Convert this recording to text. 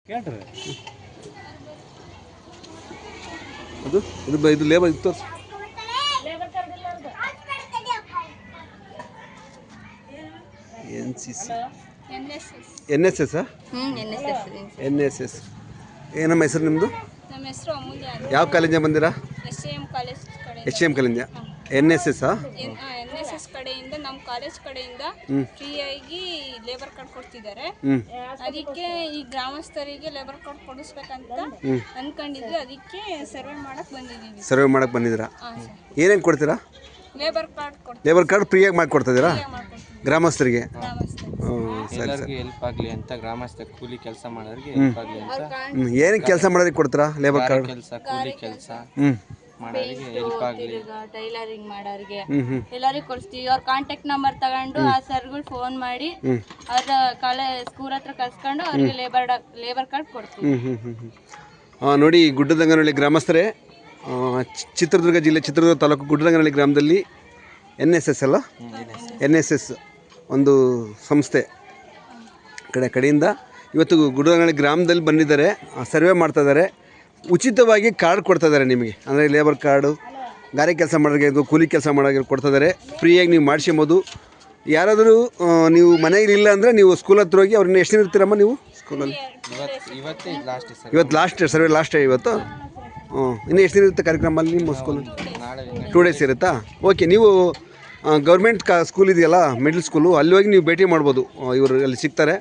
ಕೇಳ್ರಿ ಅದು ಇದು ಲೇಬರ್ ಇತ್ತು NSS ಏನಮ್ಮ ಹೆಸರು ನಿಮ್ಮದು? ನಮ್ಮ ಹೆಸರು ಅಮೂಲ್ಯ ಅಂತ. ಯಾವ ಕಾಲೇಜಿಂದ ಬಂದಿರಾ? SAM ಕಾಲೇಜ್ ಕಡೆ. HM ಕಾಲೇಜಿಂದ. NSS NSS ಕಡೆಯಿಂದ ನಮ್ಮ ಕಾಲೇಜ್ ಕಡೆಯಿಂದ ಫ್ರೀ ಆಗಿ ಲೇಬರ್ ಕಾರ್ಡ್ ಕೊಡ್ತಿದ್ದಾರೆ. ಅದಕ್ಕೆ ಈ ಗ್ರಾಮಸ್ಥರಿಗೆ ಲೇಬರ್ ಕಾರ್ಡ್ ಕೊಡಿಸ್ಬೇಕಂತ ಅನ್ಕೊಂಡಿದ್ವಿ. ಅದಕ್ಕೆ ಸರ್ವೆ ಮಾಡಕ್ ಬಂದಿದ್ದೀವಿ. ಸರ್ವೆ ಮಾಡಕ್ಕೆ ಬಂದಿದ್ದೀರಾ? ಏನೇನು ಕೊಡ್ತೀರಾ? ಲೇಬರ್ ಕಾರ್ಡ್ ಕೊಡ್ತೀವಿ. ಲೇಬರ್ ಕಾರ್ಡ್ ಫ್ರೀಯಾಗಿ ಮಾಡಿಕೊಡ್ತಿದ್ದೀರಾ ಗ್ರಾಮಸ್ಥರಿಗೆ? ಎಲ್ಲರಿಗೂ ಹೆಲ್ಪ್ ಆಗಲಿ ಅಂತ ಗ್ರಾಮಸ್ಥ ಕೂಲಿ ಕೆಲಸ ಮಾಡೋರಿಗೆ ಹೆಲ್ಪ್ ಆಗಲಿ ಅಂತ. ಏನಕ್ಕೆ ಕೆಲಸ ಮಾಡೋದಕ್ಕೆ ಕೊಡ್ತೀರಾ ಲೇಬರ್ ಕಾರ್ಡ್? ಕೆಲಸ ಕೂಲಿ ಕೆಲಸ ಮಾಡೋರಿಗೆ ಹೆಲ್ಪ್ ಆಗಲಿ. ಟೈಲರಿಂಗ್ ಮಾಡೋರಿಗೆ ಎಲ್ಲರಿಗೂ ಕೊಡಿಸ್ತೀವಿ. ಅವ್ರ ಕಾಂಟ್ಯಾಕ್ಟ್ ನಂಬರ್ ತಗೊಂಡು ಆ ಸರ್ಗಳು ಫೋನ್ ಮಾಡಿ ಅವ್ರ ಸ್ಕೂಲ್ ಹತ್ರ ಕಳ್ಸ್ಕೊಂಡು ಅವ್ರಿಗೆ ಲೇಬರ್ ಕಾರ್ಡ್ ಕೊಡ್ತೀವಿ. ನೋಡಿ, ಗುಡ್ಡದಂಗನಹಳ್ಳಿ ಗ್ರಾಮಸ್ಥರೇ, ಚಿತ್ರದುರ್ಗ ಜಿಲ್ಲೆ ಚಿತ್ರದುರ್ಗ ತಾಲೂಕು ಗುಡ್ಡದಂಗನಹಳ್ಳಿ ಗ್ರಾಮದಲ್ಲಿ NSS ಅಲ್ಲ, NSS ಒಂದು ಸಂಸ್ಥೆ ಕಡೆಯಿಂದ ಇವತ್ತು ಗುಡ್ಡದಂಗನಹಳ್ಳಿ ಗ್ರಾಮದಲ್ಲಿ ಬಂದಿದ್ದಾರೆ, ಸರ್ವೆ ಮಾಡ್ತಾಯಿದ್ದಾರೆ. ಉಚಿತವಾಗಿ ಕಾರ್ಡ್ ಕೊಡ್ತಾಯಿದ್ದಾರೆ ನಿಮಗೆ. ಅಂದರೆ ಲೇಬರ್ ಕಾರ್ಡು, ಗಾರೆ ಕೆಲಸ ಮಾಡೋರಿಗೆ, ಕೂಲಿ ಕೆಲಸ ಮಾಡೋರಿಗೆ ಕೊಡ್ತಾಯಿದ್ದಾರೆ. ಫ್ರೀಯಾಗಿ ನೀವು ಮಾಡಿಸ್ಕೊಬೋದು. ಯಾರಾದರೂ ನೀವು ಮನೆಯಲ್ಲಿ ಇಲ್ಲ ಅಂದರೆ ನೀವು ಸ್ಕೂಲ್ ಹತ್ರ ಹೋಗಿ ಅವ್ರನ್ನ ಎಷ್ಟು ದಿನ ಇರ್ತೀರಮ್ಮ ನೀವು ಸ್ಕೂಲಲ್ಲಿ? ಇವತ್ತು ಲಾಸ್ಟ್ ಸರ್ವೆ ಲಾಸ್ಟ್ ಇವತ್ತು. ಇನ್ನೂ ಎಷ್ಟು ದಿನ ಇರುತ್ತೆ ಕಾರ್ಯಕ್ರಮ ಅಲ್ಲಿ ನಿಮ್ಮ ಸ್ಕೂಲಲ್ಲಿ? 2 days ಇರುತ್ತಾ? ಓಕೆ. ನೀವು ಗೌರ್ಮೆಂಟ್ ಸ್ಕೂಲ್ ಇದೆಯಲ್ಲ, ಮಿಡ್ಲ್ ಸ್ಕೂಲು, ಅಲ್ಲಿ ಹೋಗಿ ನೀವು ಭೇಟಿ ಮಾಡ್ಬೋದು. ಇವರು ಅಲ್ಲಿ ಸಿಗ್ತಾರೆ.